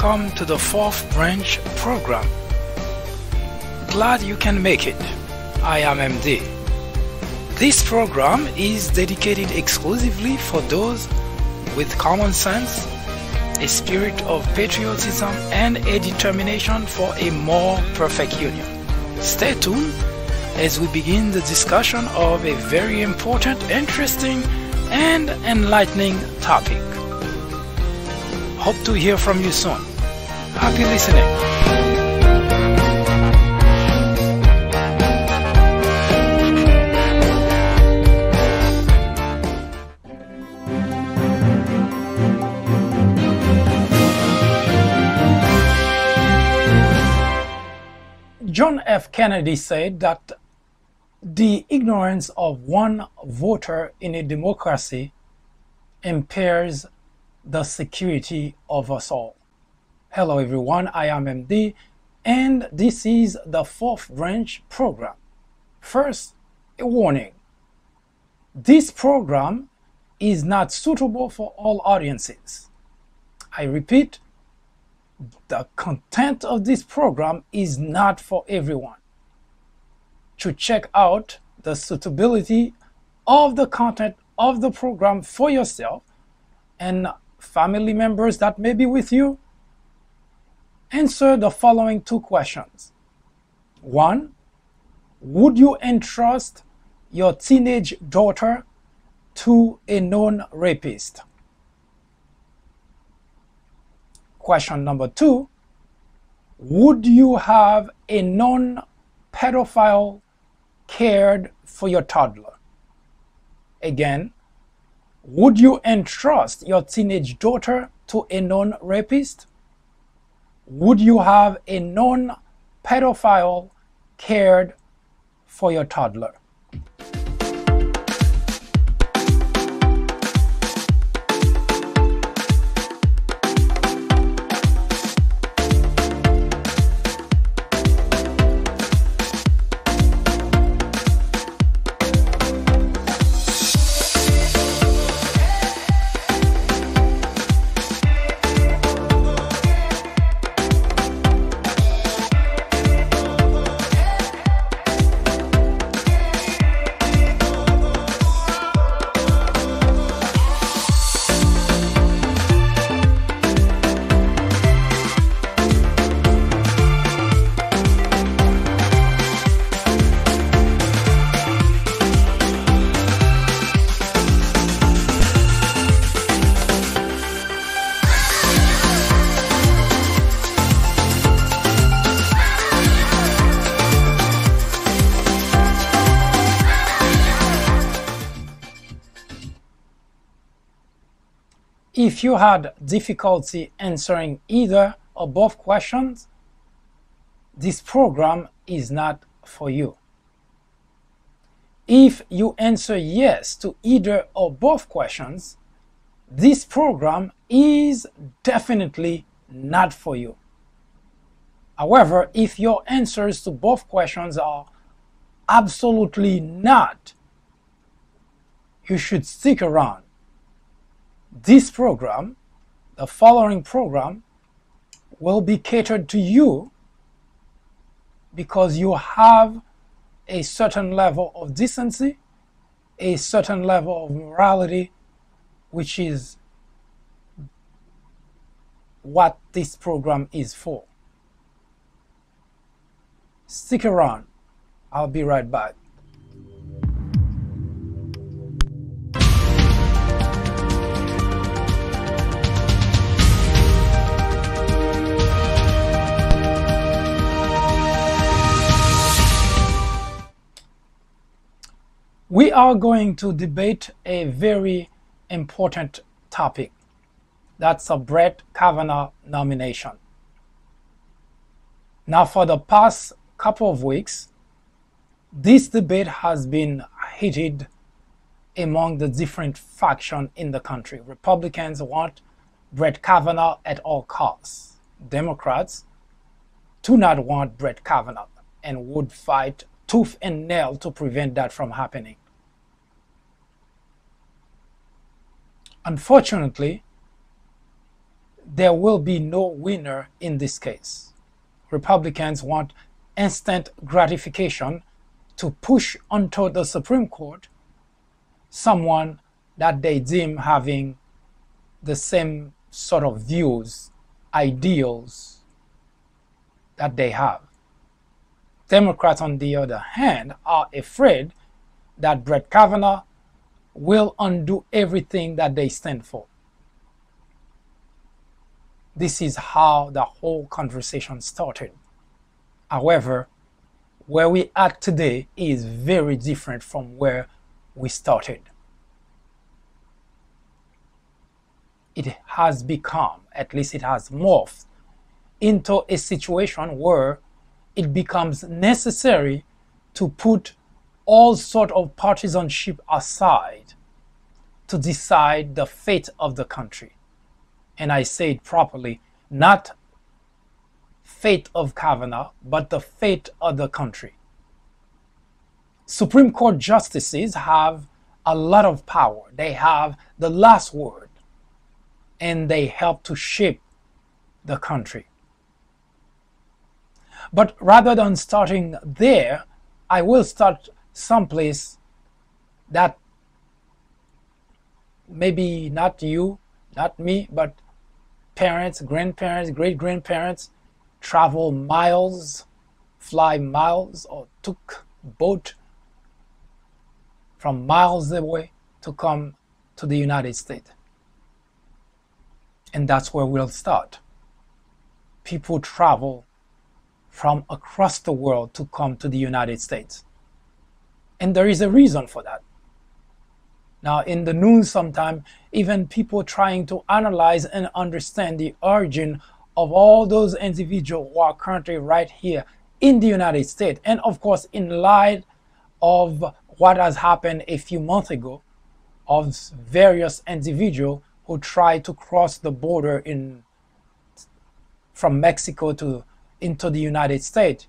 Welcome to the Fourth Branch program. Glad you can make it. I am MD. This program is dedicated exclusively for those with common sense, a spirit of patriotism, and a determination for a more perfect union. Stay tuned as we begin the discussion of a very important, interesting, and enlightening topic. Hope to hear from you soon. Happy listening. John F. Kennedy said that the ignorance of one voter in a democracy impairs the security of us all. Hello everyone, I am MD, and this is the Fourth Branch program. First, a warning. This program is not suitable for all audiences. I repeat, the content of this program is not for everyone. To check out the suitability of the content of the program for yourself and family members that may be with you, answer the following two questions. 1. Would you entrust your teenage daughter to a known rapist? Question number 2. Would you have a known pedophile cared for your toddler? Again, would you entrust your teenage daughter to a known rapist? Would you have a known pedophile cared for your toddler? If you had difficulty answering either or both questions, this program is not for you. If you answer yes to either or both questions, this program is definitely not for you. However, if your answers to both questions are absolutely not, you should stick around. This program, the following program, will be catered to you because you have a certain level of decency, a certain level of morality, which is what this program is for. Stick around. I'll be right back. We are going to debate a very important topic. That's a Brett Kavanaugh nomination. Now, for the past couple of weeks, this debate has been heated among the different factions in the country. Republicans want Brett Kavanaugh at all costs. Democrats do not want Brett Kavanaugh and would fight tooth and nail to prevent that from happening. Unfortunately, there will be no winner in this case. Republicans want instant gratification to push onto the Supreme Court someone that they deem having the same sort of views, ideals that they have. Democrats, on the other hand, are afraid that Brett Kavanaugh will undo everything that they stand for. This is how the whole conversation started. However, where we are today is very different from where we started. It has become, at least it has morphed, into a situation where it becomes necessary to put all sort of partisanship aside to decide the fate of the country. And I say it properly, not fate of Kavanaugh, but the fate of the country. Supreme Court justices have a lot of power. They have the last word, and they help to shape the country. But rather than starting there, I will start someplace that maybe not you, not me, but parents, grandparents, great-grandparents travel miles, fly miles, or took boat from miles away to come to the United States. And that's where we'll start. People travel from across the world to come to the United States. And there is a reason for that. Now, in the news sometimes, even people trying to analyze and understand the origin of all those individuals who are currently right here in the United States. And of course, in light of what has happened a few months ago of various individuals who tried to cross the border from Mexico into the United States,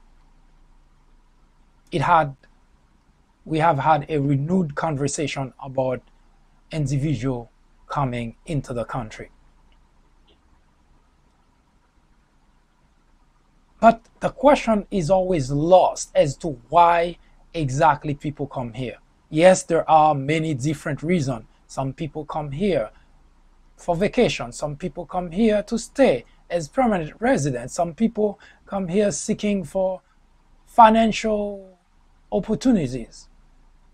we have had a renewed conversation about individuals coming into the country. But the question is always lost as to why exactly people come here. Yes, there are many different reasons. Some people come here for vacation. Some people come here to stay as permanent residents. Some people come here seeking for financial opportunities.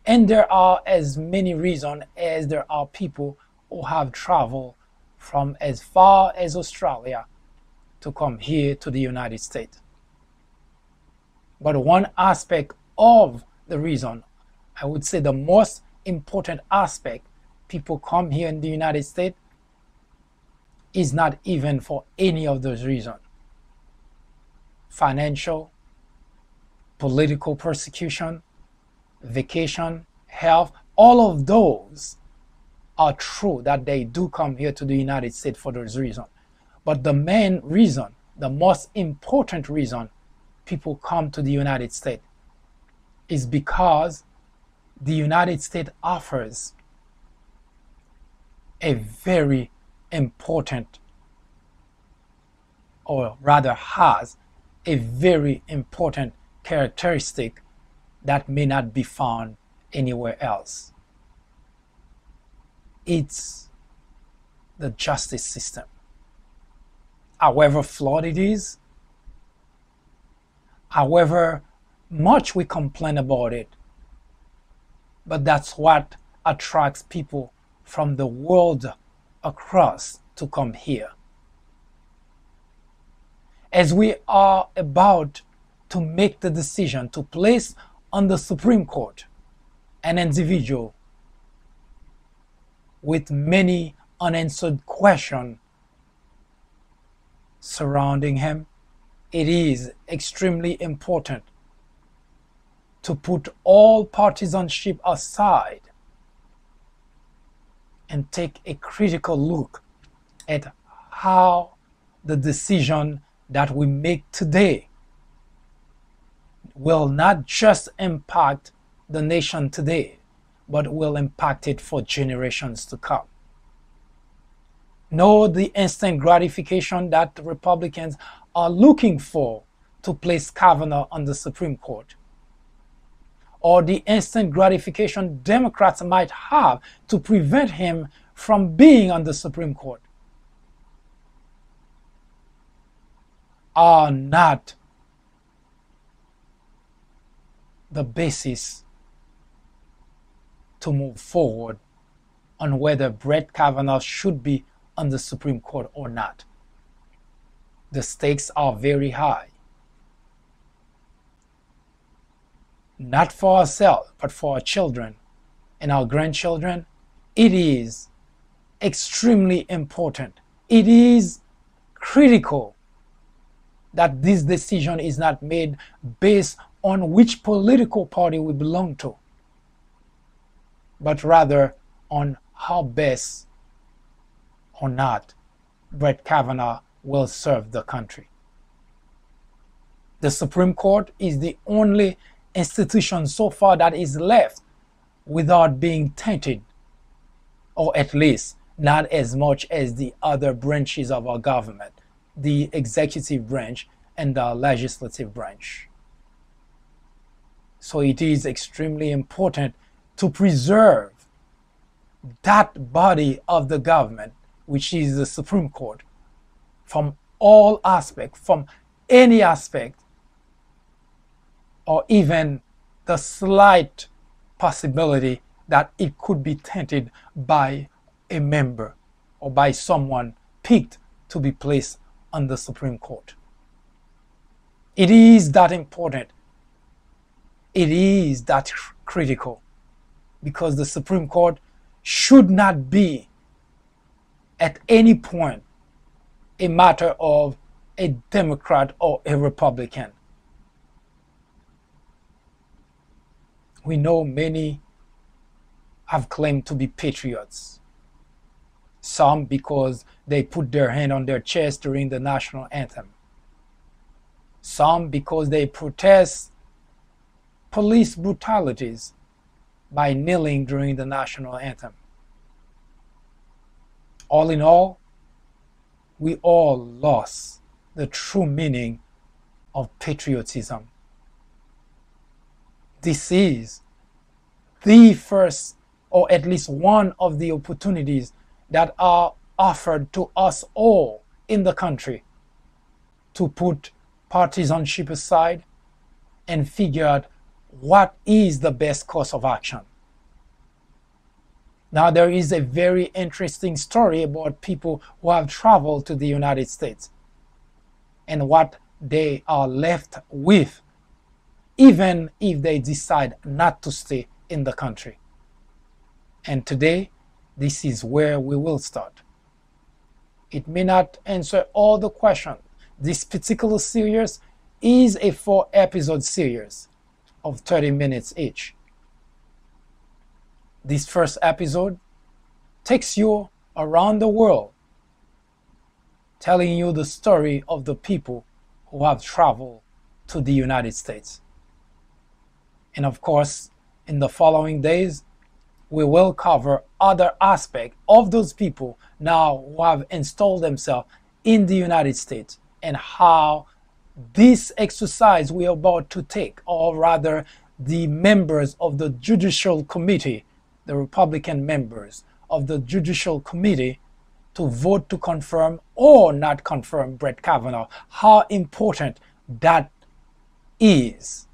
And there are as many reasons as there are people who have traveled from as far as Australia to come here to the United States. But one aspect of the reason, I would say the most important aspect people come here in the United States, is not even for any of those reasons. Financial, political persecution, vacation, health, all of those are true that they do come here to the United States for those reasons. But the main reason, the most important reason people come to the United States is because the United States offers a very important, or rather has a very important characteristic that may not be found anywhere else. It's the justice system. However flawed it is, however much we complain about it, but that's what attracts people from the world across to come here. As we are about to make the decision to place on the Supreme Court an individual with many unanswered questions surrounding him, it is extremely important to put all partisanship aside and take a critical look at how the decision that we make today will not just impact the nation today, but will impact it for generations to come. Know the instant gratification that the Republicans are looking for to place Kavanaugh on the Supreme Court, or the instant gratification Democrats might have to prevent him from being on the Supreme Court, are not the basis to move forward on whether Brett Kavanaugh should be on the Supreme Court or not. The stakes are very high. Not for ourselves, but for our children and our grandchildren. It is extremely important. It is critical that this decision is not made based on which political party we belong to, but rather on how best or not Brett Kavanaugh will serve the country. The Supreme Court is the only institution so far that is left without being tainted, or at least not as much as the other branches of our government, the executive branch and the legislative branch. So it is extremely important to preserve that body of the government, which is the Supreme Court, from all aspects, from any aspect, or even the slight possibility that it could be tainted by a member or by someone picked to be placed on the Supreme Court. It is that important. It is that critical, because the Supreme Court should not be at any point a matter of a Democrat or a Republican. We know many have claimed to be patriots. Some because they put their hand on their chest during the national anthem. Some because they protest police brutalities by kneeling during the national anthem. All in all, we all lost the true meaning of patriotism. This is the first, or at least one of the opportunities that are offered to us all in the country to put partisanship aside and figure out what is the best course of action. Now, there is a very interesting story about people who have traveled to the United States and what they are left with, even if they decide not to stay in the country. And today, this is where we will start. It may not answer all the questions. This particular series is a 4-episode series of 30 minutes each. This first episode takes you around the world, telling you the story of the people who have traveled to the United States. And of course, in the following days, we will cover other aspects of those people now who have installed themselves in the United States, and how this exercise we are about to take, or rather the members of the Judicial Committee, the Republican members of the Judicial Committee, to vote to confirm or not confirm Brett Kavanaugh, how important that is.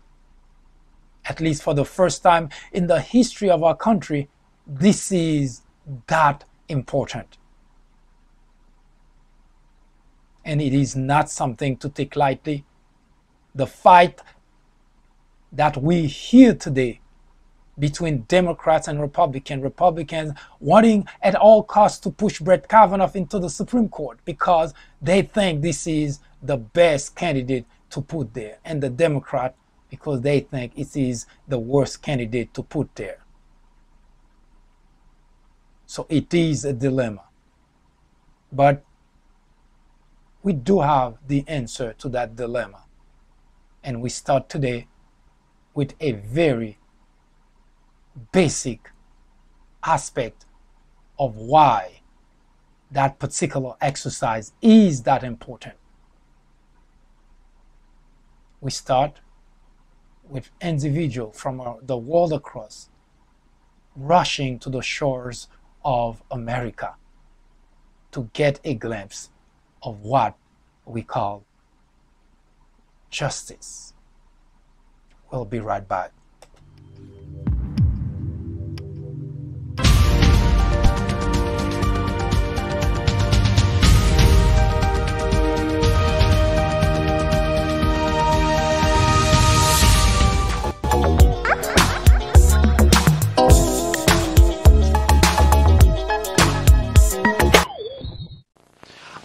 At least for the first time in the history of our country, this is that important. And it is not something to take lightly. The fight that we hear today between Democrats and Republicans wanting at all costs to push Brett Kavanaugh into the Supreme Court because they think this is the best candidate to put there, and the Democrat because they think it is the worst candidate to put there. So it is a dilemma. But we do have the answer to that dilemma. And we start today with a very basic aspect of why that particular exercise is that important. We start with individuals from the world across rushing to the shores of America to get a glimpse of what we call justice. We'll be right back.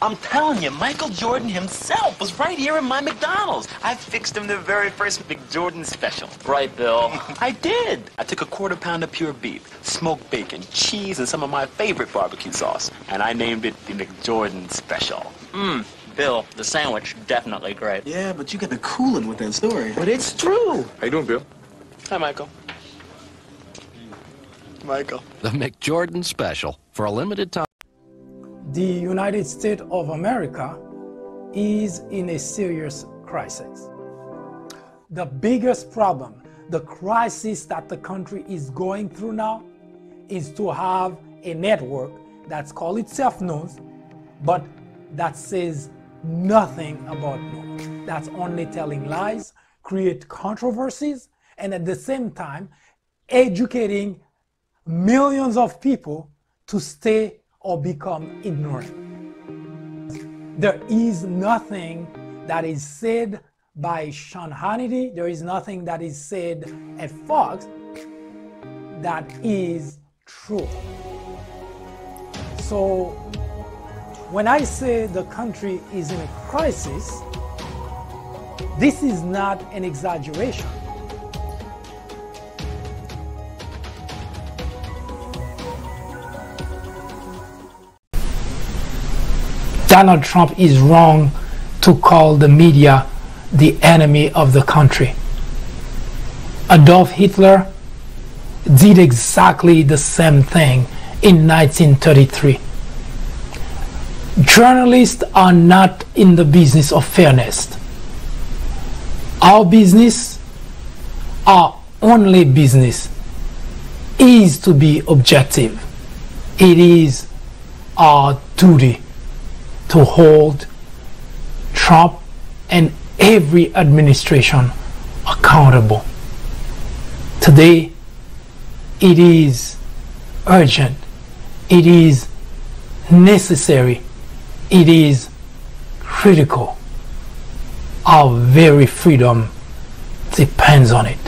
I'm telling you, Michael Jordan himself was right here in my McDonald's. I fixed him the very first McJordan special. Right, Bill. I did. I took a quarter pound of pure beef, smoked bacon, cheese, and some of my favorite barbecue sauce, and I named it the McJordan special. Bill, the sandwich, definitely great. Yeah, but you got the cooling with that story. But it's true. How you doing, Bill? Hi, Michael. Michael. The McJordan Special, for a limited time. The United States of America is in a serious crisis. The biggest problem, the crisis that the country is going through now, is to have a network that's called itself news, but that says nothing about news. That's only telling lies, create controversies, and at the same time, educating millions of people to stay or become ignorant. There is nothing that is said by Sean Hannity, there is nothing that is said at Fox that is true. So when I say the country is in a crisis, this is not an exaggeration. Donald Trump is wrong to call the media the enemy of the country. Adolf Hitler did exactly the same thing in 1933. Journalists are not in the business of fairness. Our business, our only business, is to be objective. It is our duty to hold Trump and every administration accountable. Today, it is urgent, it is necessary, it is critical. Our very freedom depends on it.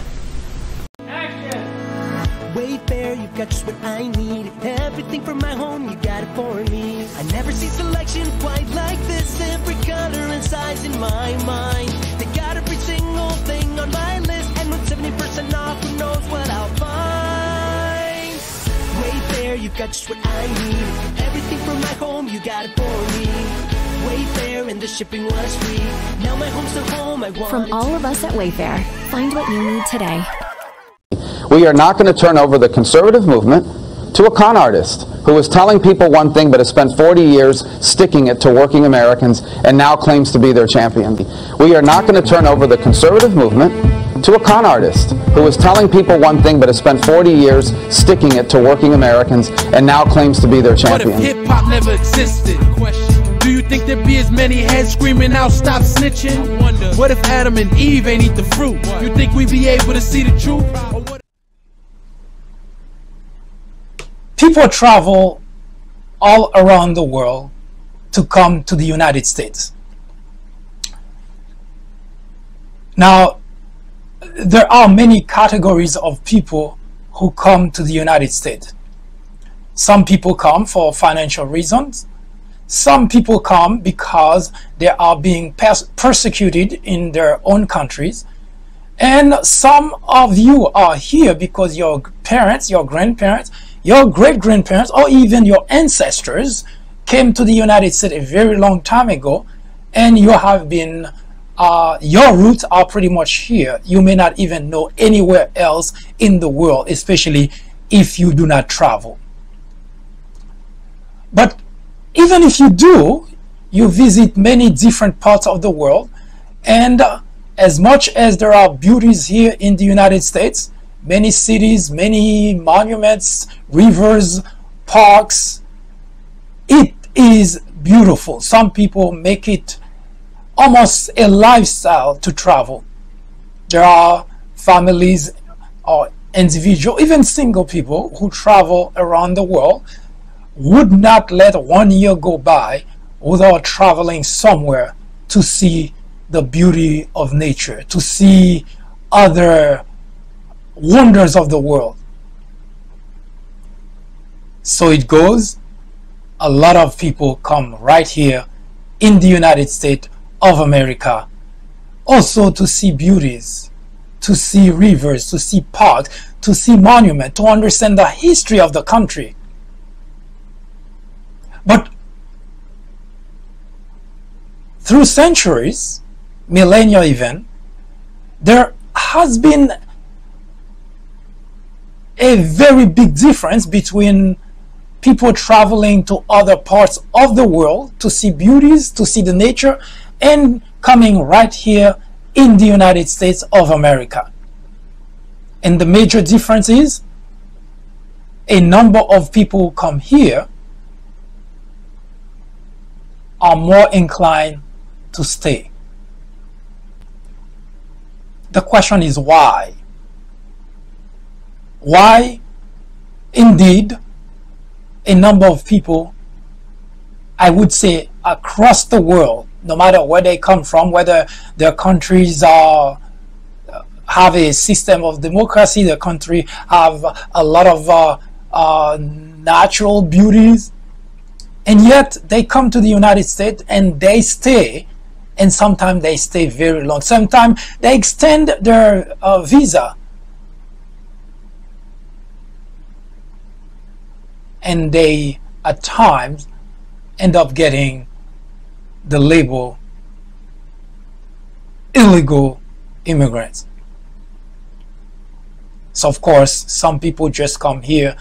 Wayfair, you've got just what I need. Everything for my home, you got it for me. I never see selection quite like this. Every color and size in my mind. They got every single thing on my list. And with 70% off, who knows what I'll find. Wayfair, you've got just what I need. Everything from my home, you got it for me. Wayfair, and the shipping was free. Now my home's the home I want. From all of us at Wayfair, find what you need today. We are not going to turn over the conservative movement to a con artist who is telling people one thing but has spent 40 years sticking it to working Americans and now claims to be their champion. We are not going to turn over the conservative movement to a con artist who is telling people one thing but has spent 40 years sticking it to working Americans and now claims to be their champion. What if hip-hop never existed? Do you think there'd be as many heads screaming out, stop snitching? What if Adam and Eve ain't eat the fruit? You think we'd be able to see the truth? People travel all around the world to come to the United States. Now, there are many categories of people who come to the United States. Some people come for financial reasons. Some people come because they are being persecuted in their own countries. And some of you are here because your parents, your grandparents, your great-grandparents, or even your ancestors came to the United States a very long time ago, and you have been, your roots are pretty much here. You may not even know anywhere else in the world, especially if you do not travel. But even if you do, you visit many different parts of the world, and as much as there are beauties here in the United States, many cities, many monuments, rivers, parks, it is beautiful. Some people make it almost a lifestyle to travel. There are families or individuals, even single people who travel around the world, would not let 1 year go by without traveling somewhere to see the beauty of nature, to see other wonders of the world. So it goes, a lot of people come right here in the United States of America also to see beauties, to see rivers, to see parks, to see monuments, to understand the history of the country. But through centuries, millennia even, there has been a very big difference between people traveling to other parts of the world to see beauties, to see the nature, and coming right here in the United States of America. And the major difference is a number of people who come here are more inclined to stay. The question is why? Why, indeed, a number of people, I would say across the world, no matter where they come from, whether their countries have a system of democracy, their country have a lot of natural beauties, and yet they come to the United States and they stay, and sometimes they stay very long. Sometimes they extend their visa, and they at times end up getting the label illegal immigrants. So of course some people just come here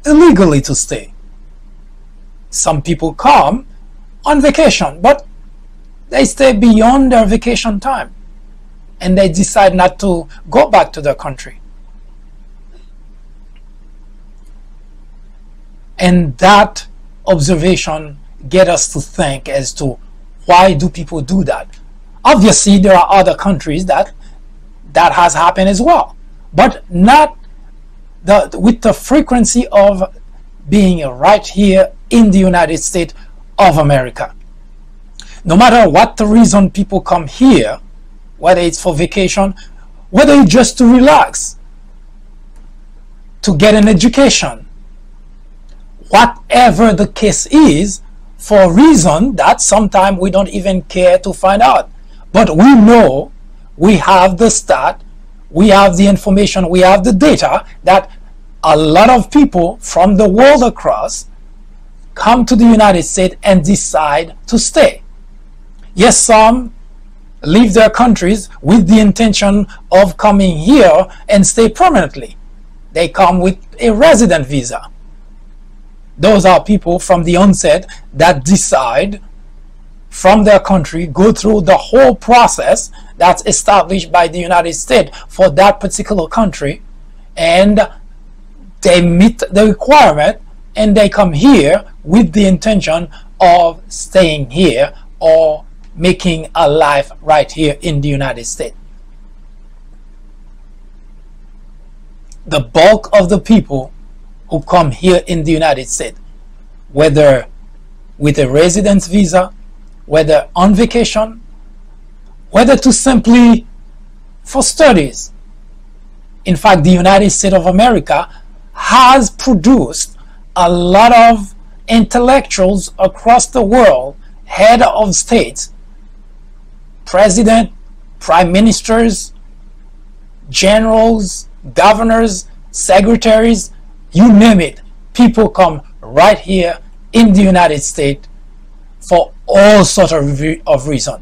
illegally to stay. Some people come on vacation, but they stay beyond their vacation time and they decide not to go back to their country. And that observation gets us to think as to why do people do that. Obviously, there are other countries that has happened as well, but not with the frequency of being right here in the United States of America. No matter what the reason people come here, whether it's for vacation, whether it's just to relax, to get an education, whatever the case is, for a reason that sometimes we don't even care to find out. But we know, we have the stat, we have the information, we have the data that a lot of people from the world across come to the United States and decide to stay. Yes, some leave their countries with the intention of coming here and stay permanently. They come with a resident visa. Those are people from the onset that decide from their country, go through the whole process that's established by the United States for that particular country, and they meet the requirement and they come here with the intention of staying here or making a life right here in the United States. The bulk of the people who come here in the United States, whether with a residence visa, whether on vacation, whether to simply for studies. In fact, the United States of America has produced a lot of intellectuals across the world, head of states, president, prime ministers, generals, governors, secretaries, you name it. People come right here in the United States for all sorts of reasons.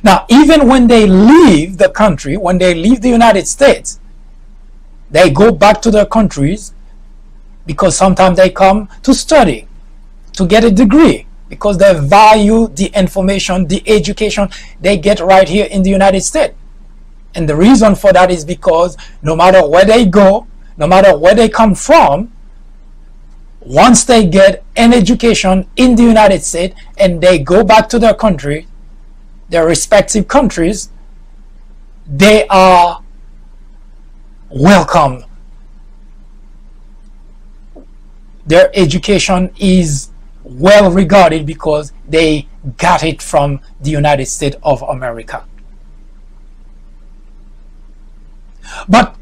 Now, even when they leave the country, when they leave the United States, they go back to their countries because sometimes they come to study, to get a degree, because they value the information, the education they get right here in the United States. And the reason for that is because no matter where they go, no matter where they come from, once they get an education in the United States and they go back to their country, their respective countries, they are welcome. Their education is well regarded because they got it from the United States of America. But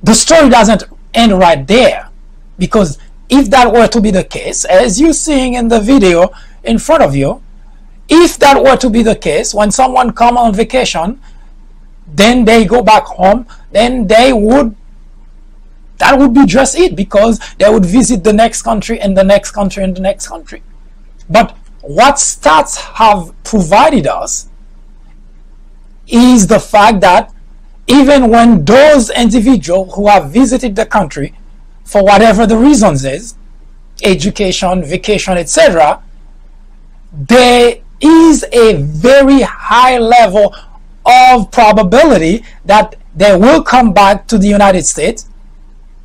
the story doesn't end right there, because if that were to be the case, as you're seeing in the video in front of you, if that were to be the case, when someone comes on vacation, then they go back home, then that would be just it, because they would visit the next country and the next country and the next country. But what stats have provided us is the fact that even when those individuals who have visited the country for whatever the reasons is, education, vacation, etc., there is a very high level of probability that they will come back to the United States,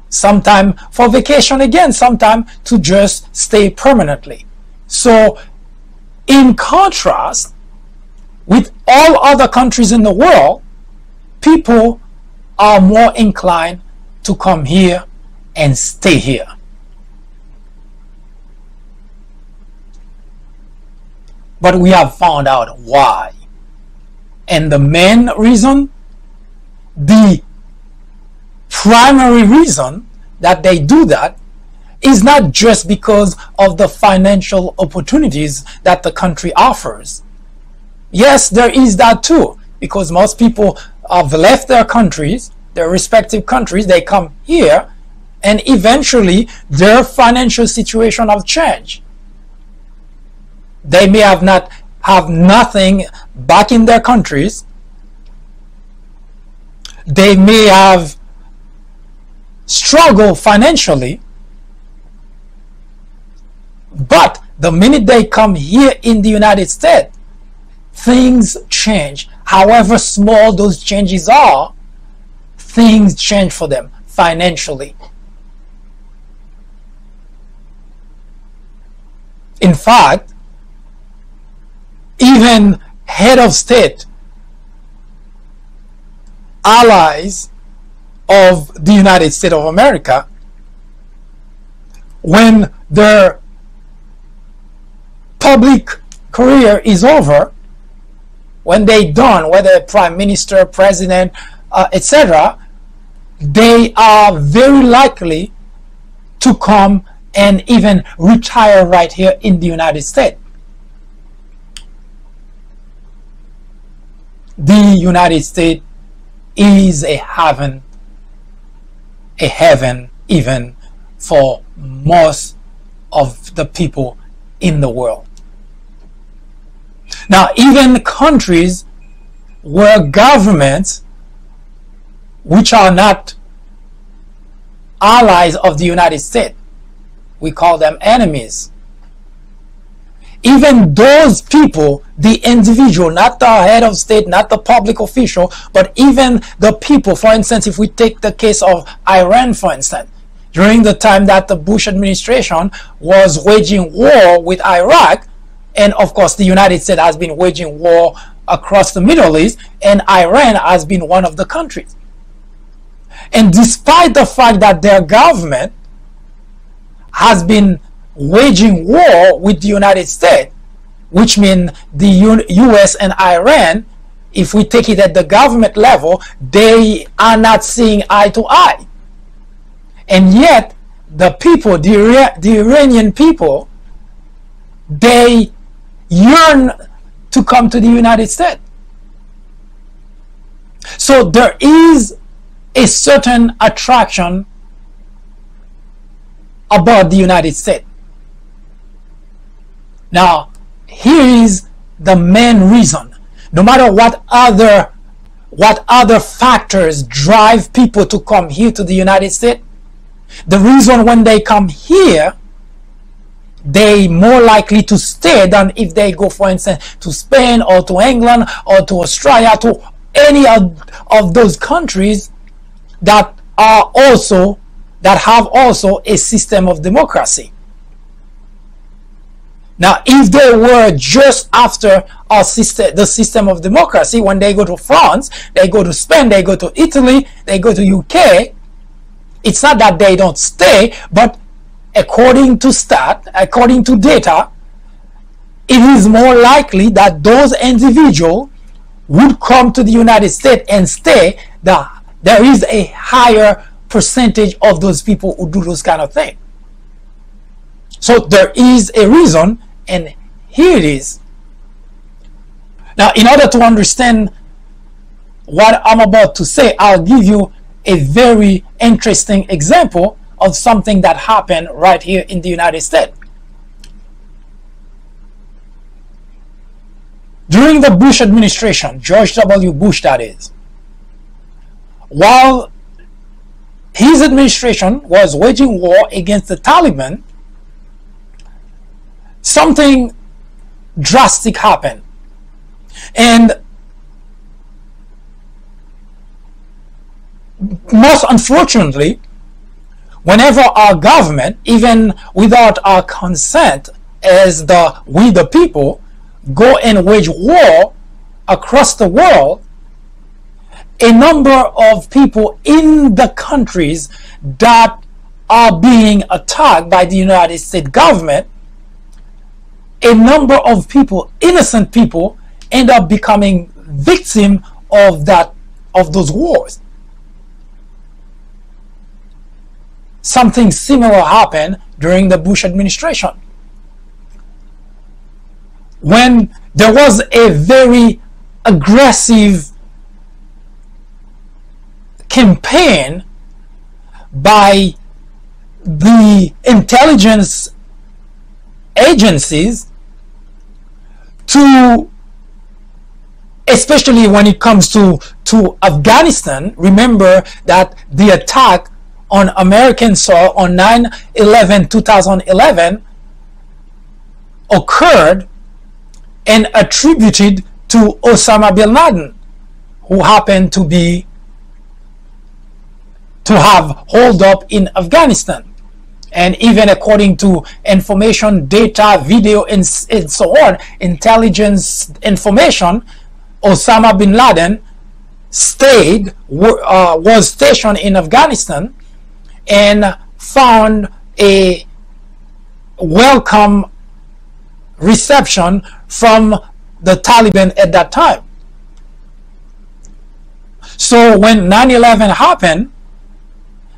sometime for vacation again, sometime to just stay permanently. So in contrast with all other countries in the world, people are more inclined to come here and stay here. But we have found out why. And the main reason, the primary reason that they do that, is not just because of the financial opportunities that the country offers. Yes, there is that too, because most people have left their countries, their respective countries, they come here, and eventually their financial situation have changed. They may have nothing back in their countries. They may have struggled financially, but the minute they come here in the United States, things change. However small those changes are, things change for them financially. In fact, even head of state, allies of the United States of America, when their public career is over, when they're done, whether prime minister, president, etc., they are very likely to come and even retire right here in the United States. The United States is a heaven even for most of the people in the world. Now, even countries where governments which are not allies of the United States, we call them enemies. Even those people, the individual, not the head of state, not the public official, but even the people, for instance, if we take the case of Iran, for instance, during the time that the Bush administration was waging war with Iraq, and of course the United States has been waging war across the Middle East, and Iran has been one of the countries. And despite the fact that their government has been waging war with the United States, which means the US and Iran, if we take it at the government level, they are not seeing eye to eye. And yet the people, the Iranian people, they yearn to come to the United States. So there is a certain attraction about the United States. Now, here is the main reason. No matter what other factors drive people to come here to the United States, the reason when they come here, they more likely to stay than if they go, for instance, to Spain or to England or to Australia, to any of those countries that have also a system of democracy. Now, if they were just after the system of democracy, when they go to France, they go to Spain, they go to Italy, they go to UK, it's not that they don't stay, but according to data, it is more likely that those individuals would come to the United States and stay. There is a higher percentage of those people who do those kind of things. So there is a reason, and here it is. Now, in order to understand what I'm about to say, I'll give you a very interesting example of something that happened right here in the United States. During the Bush administration, George W. Bush that is, while his administration was waging war against the Taliban, something drastic happened. And most unfortunately, whenever our government, even without our consent as we the people, go and wage war across the world, a number of people in the countries that are being attacked by the United States government, a number of people, innocent people, end up becoming victims of those wars. Something similar happened during the Bush administration, when there was a very aggressive campaign by the intelligence agencies to, especially when it comes to Afghanistan. Remember that the attack on American soil on 9/11/2011 occurred and attributed to Osama bin Laden, who happened to have holed up in Afghanistan. And even according to information, data, video, and so on, intelligence information, Osama bin Laden was stationed in Afghanistan and found a welcome reception from the Taliban at that time. So when 9/11 happened,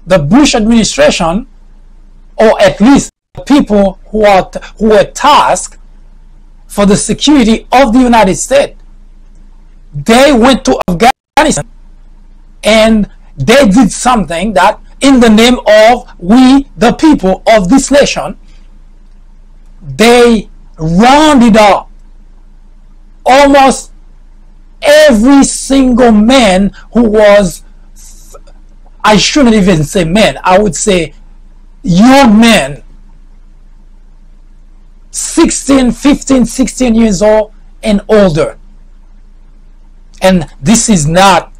the Bush administration, or at least people who were tasked for the security of the United States. They went to Afghanistan and they did something that, in the name of we the people of this nation, they rounded up almost every single man who was, I shouldn't even say men, I would say young men, 16, 15, 16 years old and older. And this is not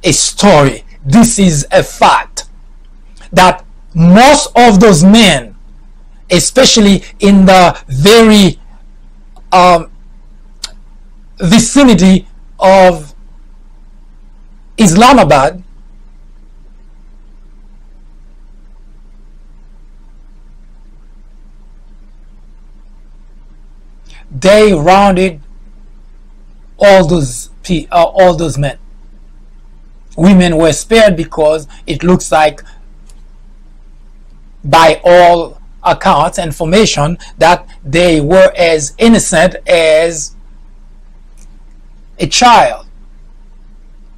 a story, this is a fact, that most of those men, especially in the very vicinity of Islamabad, they rounded all those men. Women were spared because it looks like, by all accounts and information, that they were as innocent as a child.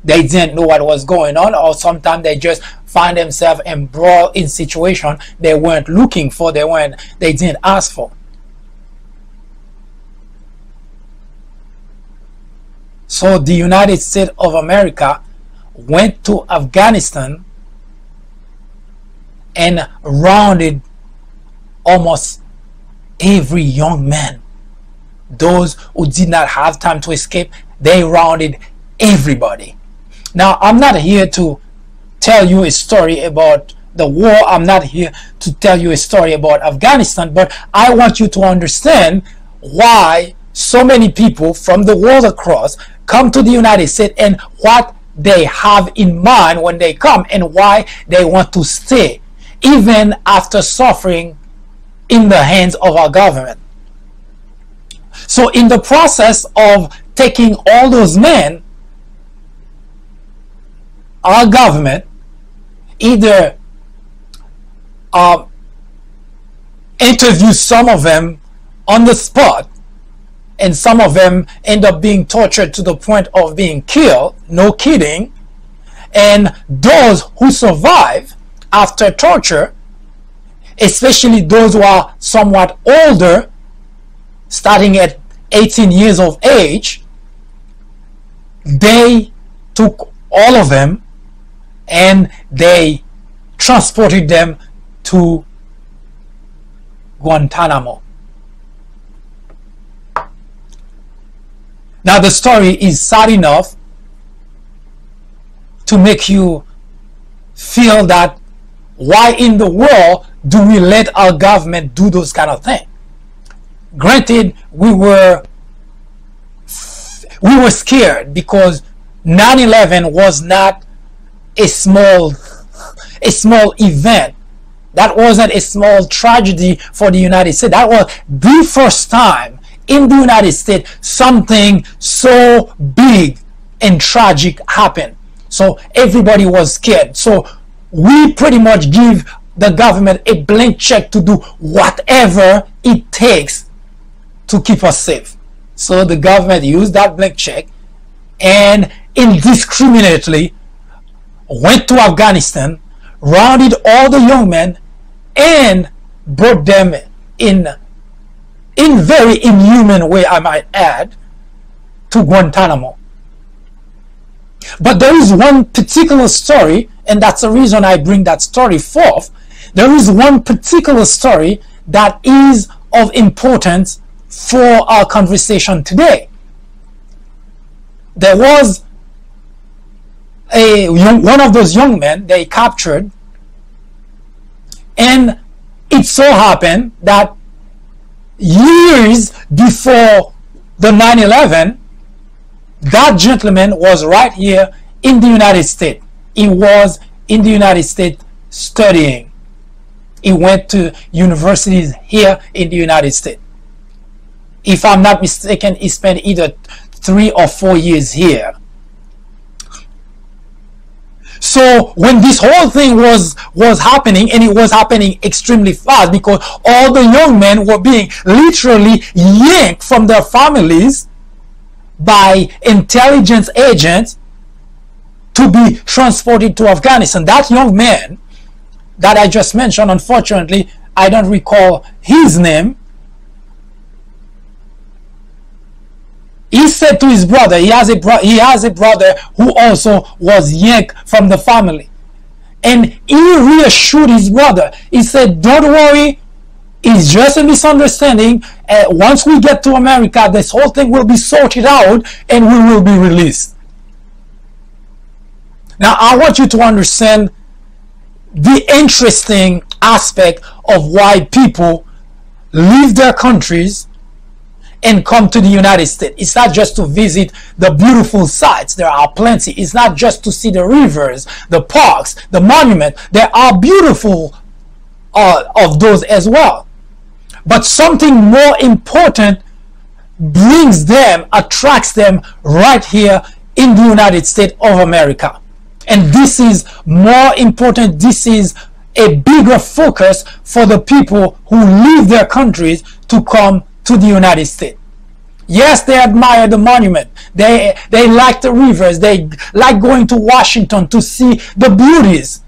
They didn't know what was going on, or sometimes they just find themselves embroiled in situation they weren't looking for, they didn't ask for. So the United States of America went to Afghanistan and rounded almost every young man. Those who did not have time to escape, they rounded everybody. Now, I'm not here to tell you a story about the war. I'm not here to tell you a story about Afghanistan, but I want you to understand why so many people from the world across come to the United States and what they have in mind when they come and why they want to stay, even after suffering in the hands of our government. So in the process of taking all those men, our government either interviews some of them on the spot, and some of them end up being tortured to the point of being killed, no kidding, and those who survive after torture, especially those who are somewhat older, starting at 18 years of age, they took all of them and they transported them to Guantanamo. Now the story is sad enough to make you feel that why in the world do we let our government do those kind of things? Granted, we were scared because 9/11 was not a small event. That wasn't a small tragedy for the United States. That was the first time in the United States something so big and tragic happened. So everybody was scared. So we pretty much give the government a blank check to do whatever it takes to keep us safe. So the government used that blank check and indiscriminately went to Afghanistan, rounded all the young men, and brought them in very inhuman way, I might add, to Guantanamo. But there is one particular story, and that's the reason I bring that story forth. There is one particular story that is of importance for our conversation today. There was one of those young men they captured, and it so happened that years before the 9/11, that gentleman was right here in the United States. He was in the United States studying. He went to universities here in the United States. If I'm not mistaken, he spent either 3 or 4 years here. So when this whole thing was happening, and it was happening extremely fast because all the young men were being literally yanked from their families by intelligence agents to be transported to Afghanistan. That young man that I just mentioned, unfortunately, I don't recall his name. He said to his brother, he has a brother who also was yanked from the family, and he reassured his brother. He said, don't worry, it's just a misunderstanding. Once we get to America, this whole thing will be sorted out and we will be released. Now I want you to understand the interesting aspect of why people leave their countries and come to the United States. It's not just to visit the beautiful sites. There are plenty. It's not just to see the rivers, the parks, the monuments. There are beautiful of those as well. But something more important brings them, attracts them right here in the United States of America. And this is more important. This is a bigger focus for the people who leave their countries to come to the United States. Yes, they admire the monument. They like the rivers. They like going to Washington to see the beauties.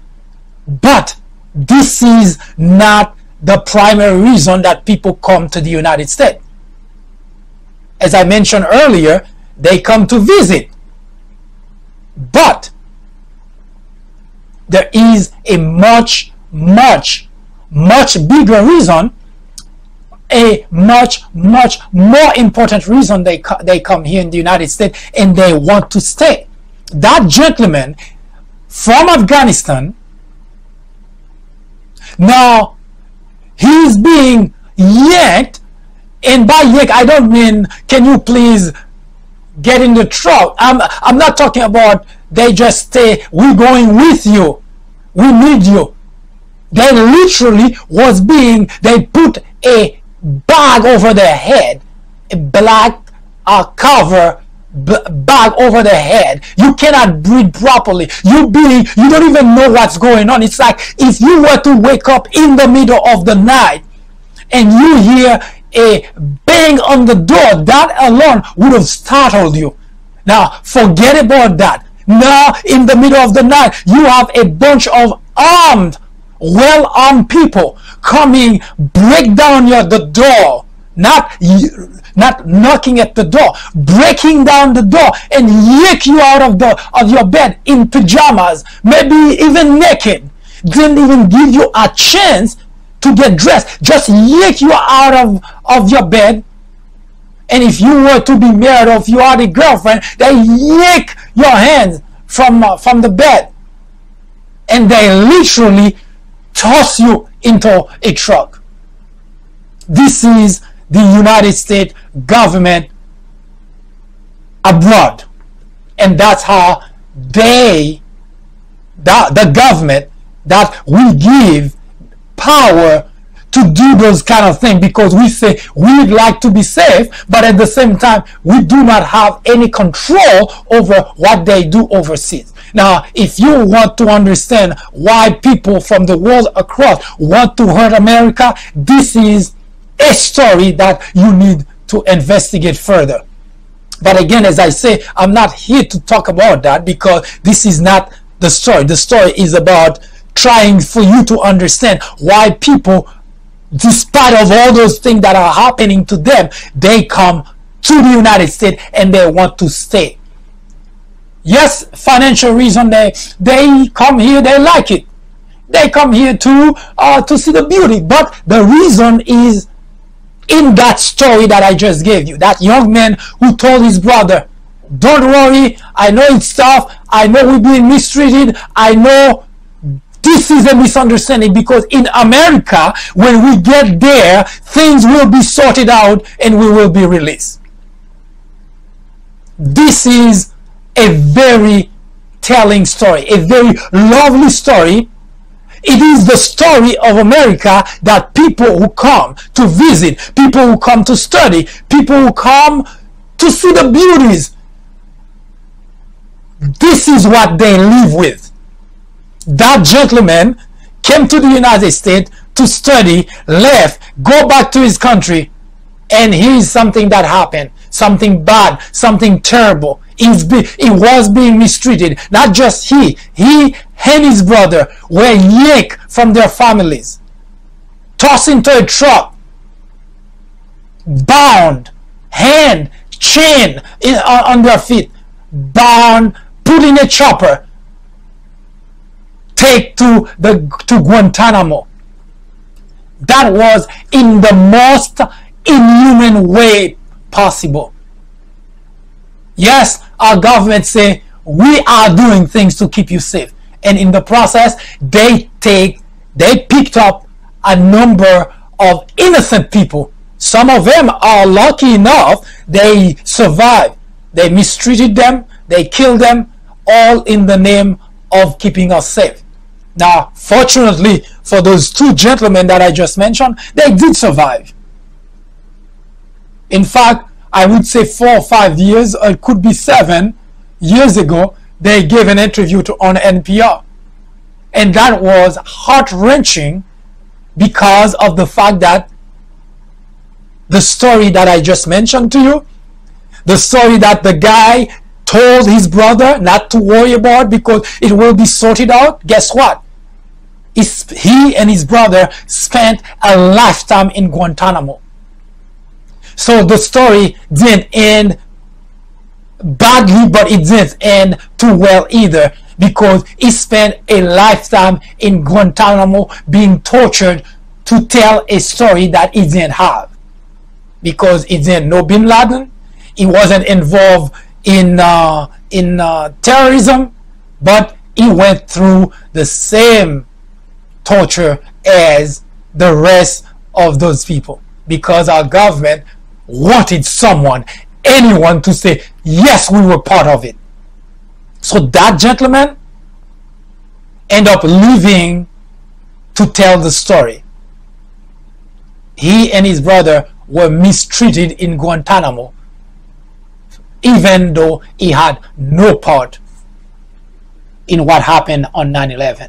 But this is not the primary reason that people come to the United States. As I mentioned earlier, they come to visit. But there is a much bigger reason, a much more important reason they come here in the United States, and they want to stay. That gentleman from Afghanistan, now he's being yanked, and by yank I don't mean can you please get in the truck. I'm not talking about they just say we're going with you, we need you. They literally they put a bag over their head, a black cover bag over their head. You cannot breathe properly. You don't even know what's going on. It's like if you were to wake up in the middle of the night and you hear a bang on the door, that alone would have startled you. Now forget about that. Now in the middle of the night you have a bunch of well-armed people coming, break down the door, not knocking at the door, breaking down the door and yank you out of your bed in pajamas, maybe even naked. Didn't even give you a chance to get dressed, just yank you out of your bed. And if you were to be married or if you had a girlfriend, they yank your hands from the bed and they literally toss you into a truck. This is the United States government abroad, and that's how the government that we give power to do those kind of things, because we say we'd like to be safe, but at the same time we do not have any control over what they do overseas. Now if you want to understand why people from the world across want to hurt America, this is a story that you need to investigate further. But again, as I say, I'm not here to talk about that because this is not the story. The story is about trying for you to understand why people, despite of all those things that are happening to them, they come to the United States and they want to stay. Yes, financial reason, they come here, they like it. They come here to see the beauty. But the reason is in that story that I just gave you. That young man who told his brother, don't worry, I know it's tough, I know we're being mistreated, I know this is a misunderstanding, because in America, when we get there, things will be sorted out and we will be released. This is a very telling story, a very lovely story. It is the story of America, that people who come to visit, people who come to study, people who come to see the beauties, this is what they live with. That gentleman came to the United States to study, left, go back to his country, and here's something that happened. Something bad, something terrible. He was being mistreated. Not just he and his brother were yanked from their families, tossed into a truck, bound, hand, chain on their feet, bound, put in a chopper, take to Guantanamo. That was in the most inhuman way possible. Yes, our government say we are doing things to keep you safe, and in the process they picked up a number of innocent people. Some of them are lucky enough they survived. They mistreated them, they killed them, all in the name of keeping us safe. Now, fortunately for those two gentlemen that I just mentioned, they did survive. In fact, I would say 4 or 5 years, or it could be 7 years ago, they gave an interview on NPR. And that was heart-wrenching because of the fact that the story that I just mentioned to you, the story that the guy told his brother not to worry about because it will be sorted out, guess what? He and his brother spent a lifetime in Guantanamo. So the story didn't end badly, but it didn't end too well either, because he spent a lifetime in Guantanamo being tortured to tell a story that he didn't have, because he didn't know Bin Laden, he wasn't involved in terrorism, but he went through the same torture as the rest of those people, because our government wanted anyone to say, yes, we were part of it. So that gentleman ended up living to tell the story. He and his brother were mistreated in Guantanamo, even though he had no part in what happened on 9/11.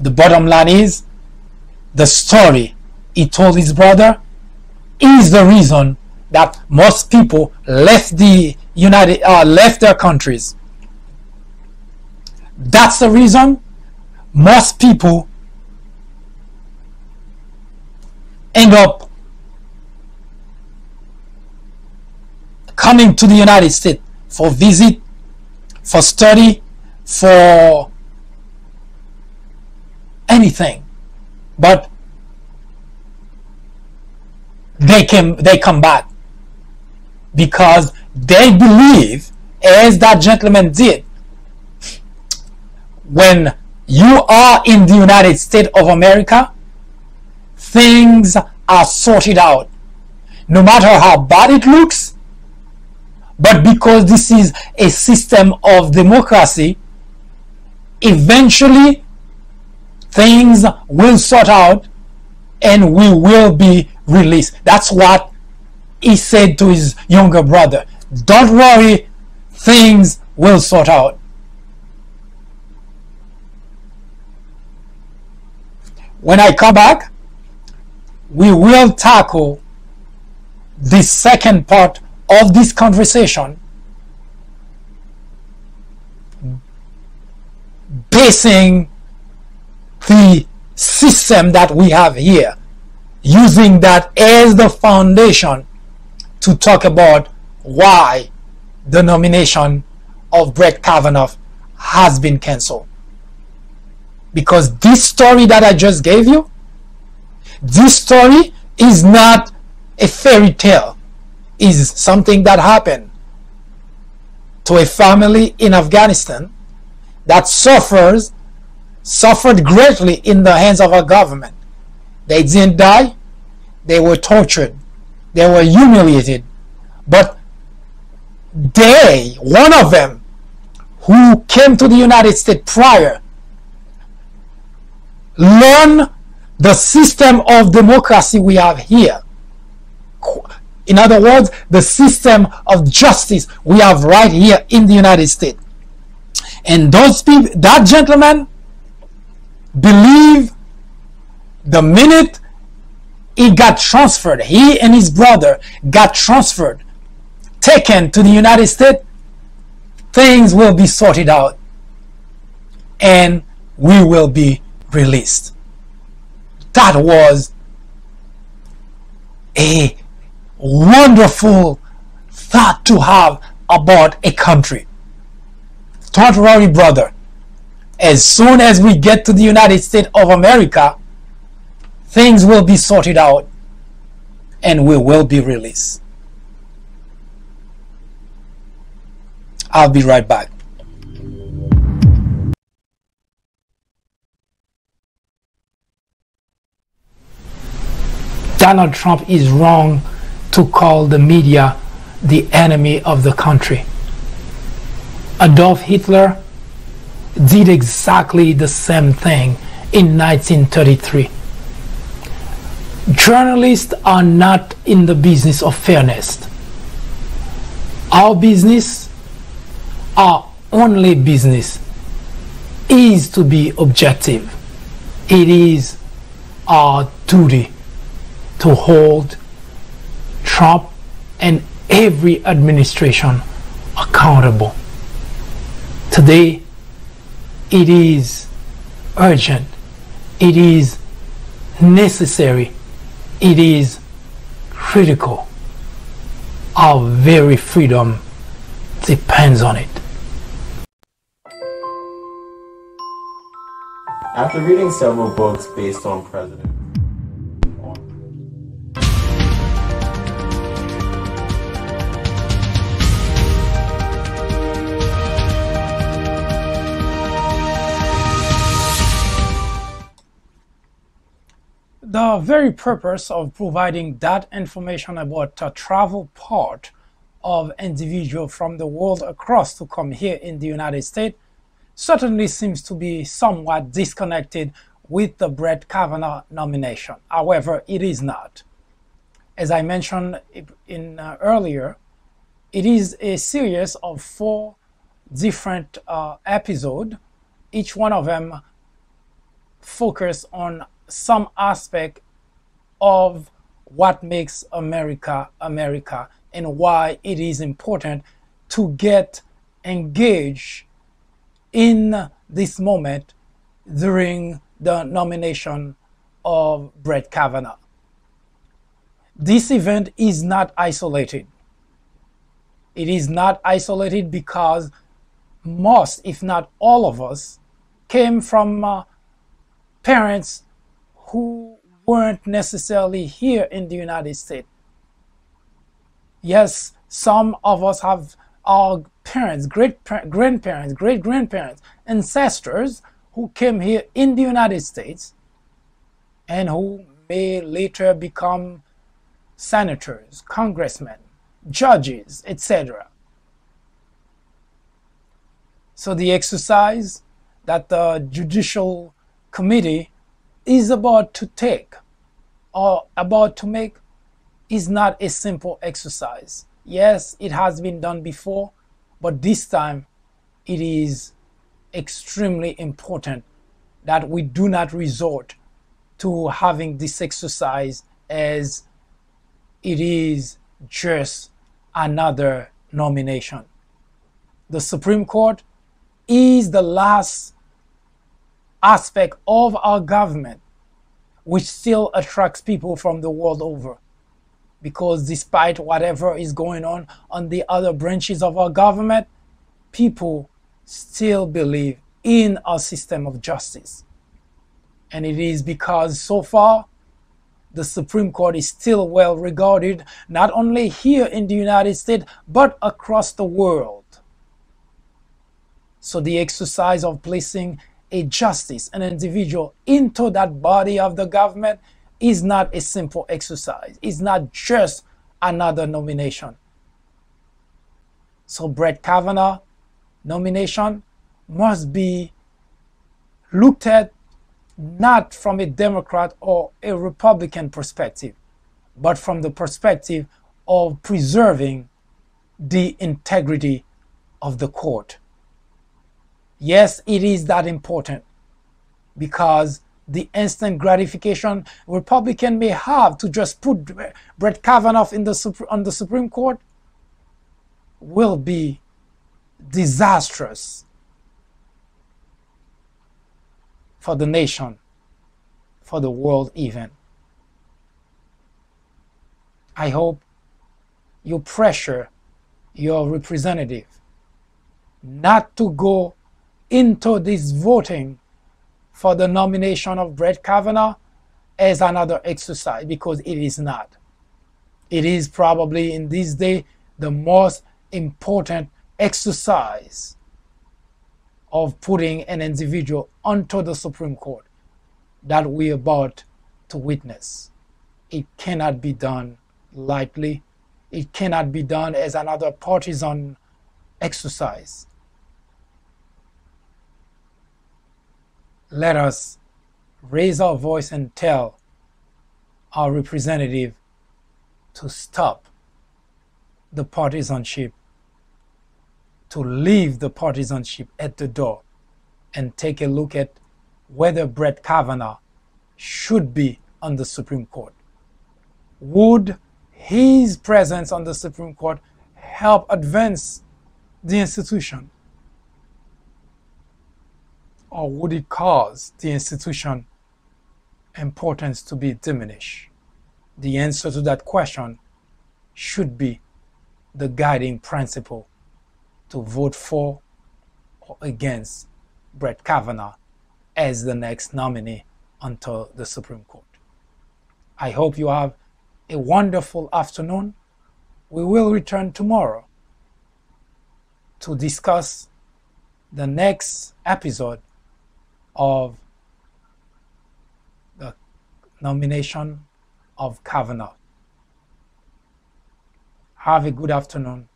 The bottom line is, the story he told his brother is the reason that most people left left their countries. That's the reason most people end up coming to the United States for visit, for study, for anything, but they come back because they believe, as that gentleman did, when you are in the United States of America, things are sorted out, no matter how bad it looks. But because this is a system of democracy, eventually things will sort out and we will be released. That's what he said to his younger brother. Don't worry, things will sort out. When I come back, we will tackle the second part of this conversation, basing the system that we have here, using that as the foundation to talk about why the nomination of Brett Kavanaugh has been cancelled. Because this story that I just gave you, this story is not a fairy tale. Is something that happened to a family in Afghanistan that suffered greatly in the hands of our government. They didn't die, they were tortured, they were humiliated, but one of them who came to the United States prior, learned the system of democracy we have here. In other words, the system of justice we have right here in the United States. And those people, that gentleman, believe the minute he got transferred, he and his brother got transferred, taken to the United States, things will be sorted out and we will be released. That was a wonderful thought to have about a country. Don't worry, brother. As soon as we get to the United States of America, things will be sorted out and we will be released. I'll be right back. Donald Trump is wrong to call the media the enemy of the country. Adolf Hitler did exactly the same thing in 1933. Journalists are not in the business of fairness. Our business, our only business, is to be objective. It is our duty to hold Trump and every administration accountable. Today, it is urgent, it is necessary, it is critical. Our very freedom depends on it. After reading several books based on presidents, the very purpose of providing that information about the travel part of individuals from the world across to come here in the United States certainly seems to be somewhat disconnected with the Brett Kavanaugh nomination. However, it is not. As I mentioned earlier, it is a series of 4 different episodes. Each one of them focus on some aspect of what makes America America and why it is important to get engaged in this moment during the nomination of Brett Kavanaugh. This event is not isolated. It is not isolated because most, if not all of us, came from parents who weren't necessarily here in the United States. Yes, some of us have our parents, great-grandparents, great-grandparents, ancestors who came here in the United States and who may later become senators, congressmen, judges, etc. So the exercise that the Judicial Committee is about to take or about to make is not a simple exercise. Yes, it has been done before, but this time it is extremely important that we do not resort to having this exercise as it is just another nomination. The Supreme Court is the last aspect of our government which still attracts people from the world over, because despite whatever is going on the other branches of our government, people still believe in our system of justice. And it is because so far the Supreme Court is still well regarded, not only here in the United States but across the world. So the exercise of placing a justice, an individual, into that body of the government is not a simple exercise. It's not just another nomination. So Brett Kavanaugh nomination must be looked at not from a Democrat or a Republican perspective, but from the perspective of preserving the integrity of the court. Yes, it is that important, because the instant gratification Republican may have to just put Brett Kavanaugh on the Supreme Court will be disastrous for the nation, for the world even. I hope you pressure your representative not to go into this voting for the nomination of Brett Kavanaugh as another exercise, because it is not. It is probably in this day the most important exercise of putting an individual onto the Supreme Court that we're about to witness. It cannot be done lightly. It cannot be done as another partisan exercise. Let us raise our voice and tell our representative to stop the partisanship, to leave the partisanship at the door, and take a look at whether Brett Kavanaugh should be on the Supreme Court. Would his presence on the Supreme Court help advance the institution? Or would it cause the institution importance to be diminished? The answer to that question should be the guiding principle to vote for or against Brett Kavanaugh as the next nominee onto the Supreme Court. I hope you have a wonderful afternoon. We will return tomorrow to discuss the next episode of the nomination of Kavanaugh. Have a good afternoon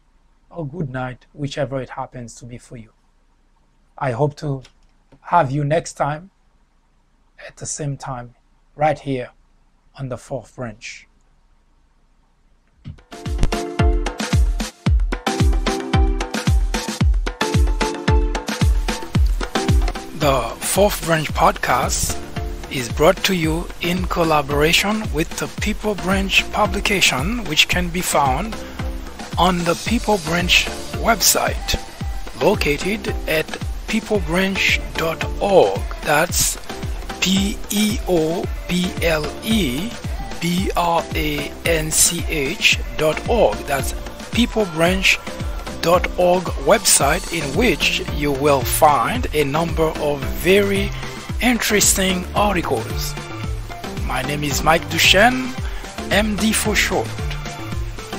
or good night, whichever it happens to be for you. I hope to have you next time at the same time, right here on the Fourth Branch. The Fourth Branch podcast is brought to you in collaboration with the People Branch publication, which can be found on the People Branch website, located at peoplebranch.org. That's peoplebranch.org. That's peoplebranch.org website, in which you will find a number of very interesting articles. My name is Mike Duchesne, MD for short.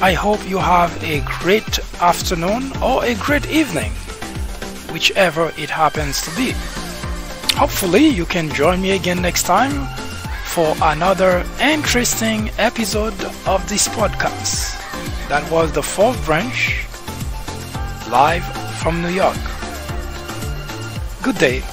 I hope you have a great afternoon or a great evening, whichever it happens to be. Hopefully you can join me again next time for another interesting episode of this podcast. That was the Fourth Branch, live from New York. Good day.